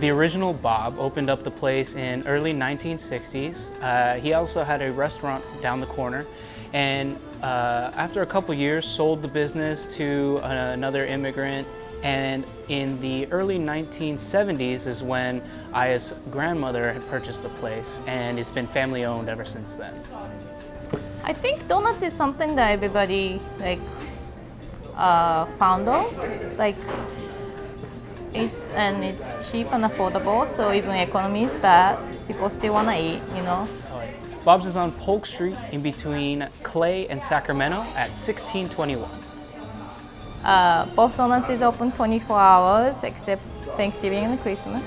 The original Bob opened up the place in early 1960s. He also had a restaurant down the corner, and after a couple years sold the business to another immigrant, and in the early 1970s is when Aya's grandmother had purchased the place, and it's been family owned ever since then. I think donuts is something that everybody fond of. It's cheap and affordable, so even economy is bad, people still want to eat, you know. Bob's is on Polk Street in between Clay and Sacramento at 1621. Both donuts is open 24 hours except Thanksgiving and Christmas.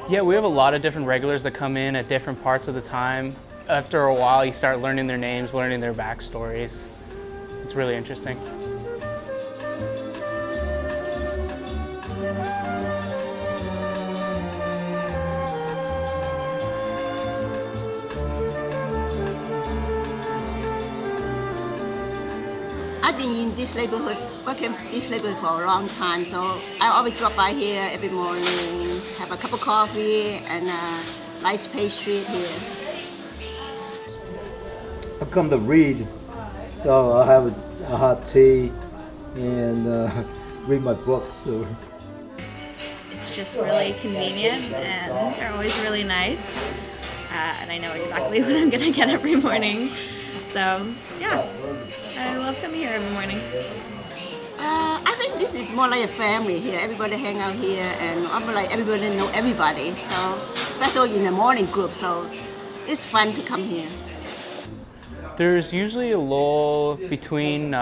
Yeah, we have a lot of different regulars that come in at different parts of the time. After a while, you start learning their names, learning their backstories. It's really interesting. I've been in this neighborhood, working in this neighborhood for a long time, so I always drop by here every morning, have a cup of coffee and a nice pastry here. I've come to read, so I'll have a hot tea and read my book. So. It's just really convenient, and they're always really nice, and I know exactly what I'm gonna get every morning. So yeah, I love coming here every morning. I think this is more like a family here. Everybody hang out here, and almost like everybody know everybody. So especially in the morning group, so it's fun to come here. There's usually a lull between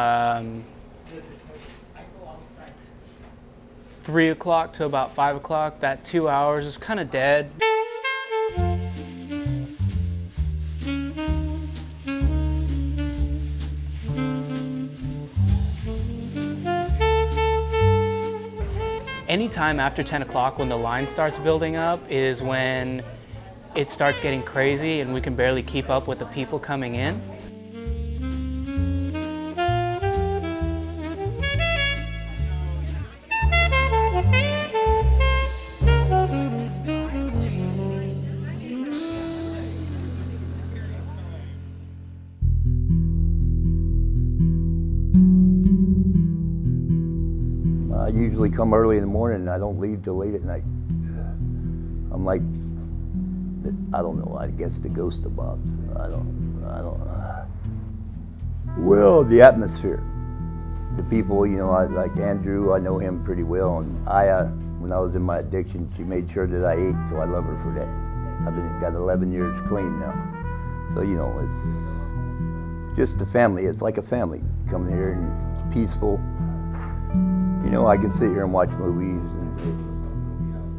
3 o'clock to about 5 o'clock. That 2 hours is kind of dead. Anytime after 10 o'clock when the line starts building up is when it starts getting crazy and we can barely keep up with the people coming in. I usually come early in the morning and I don't leave till late at night. I'm like, I don't know, I guess the ghost of Bob's. Well, the atmosphere. The people, you know, like Andrew, I know him pretty well, and Aya, when I was in my addiction, she made sure that I ate, so I love her for that. I've got 11 years clean now. So, you know, it's just a family. It's like a family. Come here and it's peaceful. You know, I can sit here and watch movies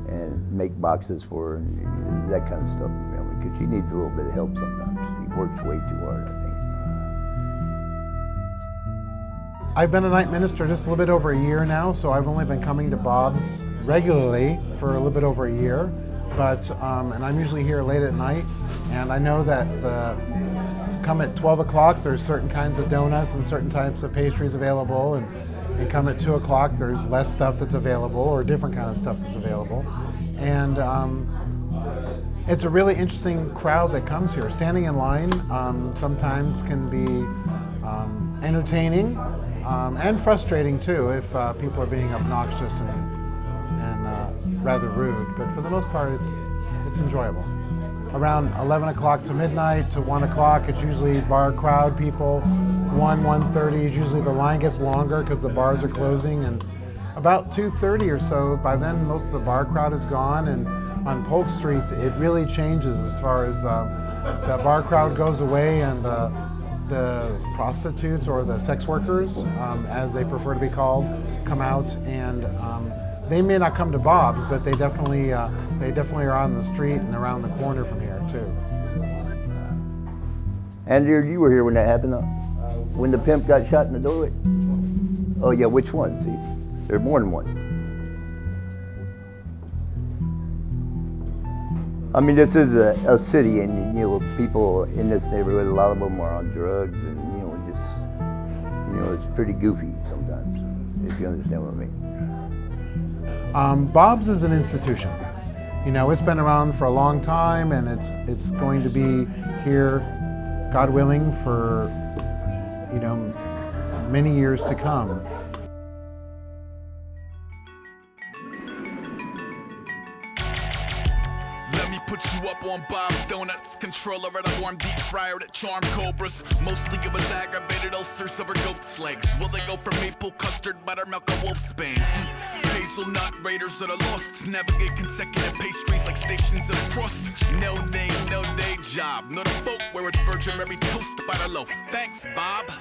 and make boxes for her and that kind of stuff, you know, because she needs a little bit of help sometimes. She works way too hard, I think. I've been a night minister just a little bit over a year now, so I've only been coming to Bob's regularly for a little bit over a year. But, and I'm usually here late at night, and I know that come at 12 o'clock, there's certain kinds of donuts and certain types of pastries available, and come at 2 o'clock, there's less stuff that's available, or different kind of stuff that's available. And it's a really interesting crowd that comes here. Standing in line sometimes can be entertaining and frustrating too if people are being obnoxious and rather rude. But for the most part, it's enjoyable. Around 11 o'clock to midnight to 1 o'clock, it's usually bar crowd people. 1:30 is usually the line gets longer because the bars are closing, and about 2:30 or so, by then most of the bar crowd is gone, and on Polk Street it really changes as far as the bar crowd goes away, and the prostitutes or the sex workers, as they prefer to be called, come out, and they may not come to Bob's, but they definitely are on the street and around the corner from here too. Andrew, you were here when that happened, huh? When the pimp got shot in the doorway? Oh yeah, which one? See, there's more than one. I mean, this is a city, and you know, people in this neighborhood, a lot of them are on drugs, and you know, just it's pretty goofy sometimes, if you understand what I mean. Bob's is an institution. You know, it's been around for a long time, and it's going to be here, God willing, for many years to come. Put you up on Bob's Donuts, controller at a warm deep fryer that charm cobras. Mostly it was aggravated ulcers over goat's legs. Will they go for maple custard, buttermilk, or wolfsbane? Hazelnut raiders that are lost, navigate consecutive pastries like stations of the cross. No name, no day job, not a boat where it's Virgin Mary toast by the loaf. Thanks, Bob.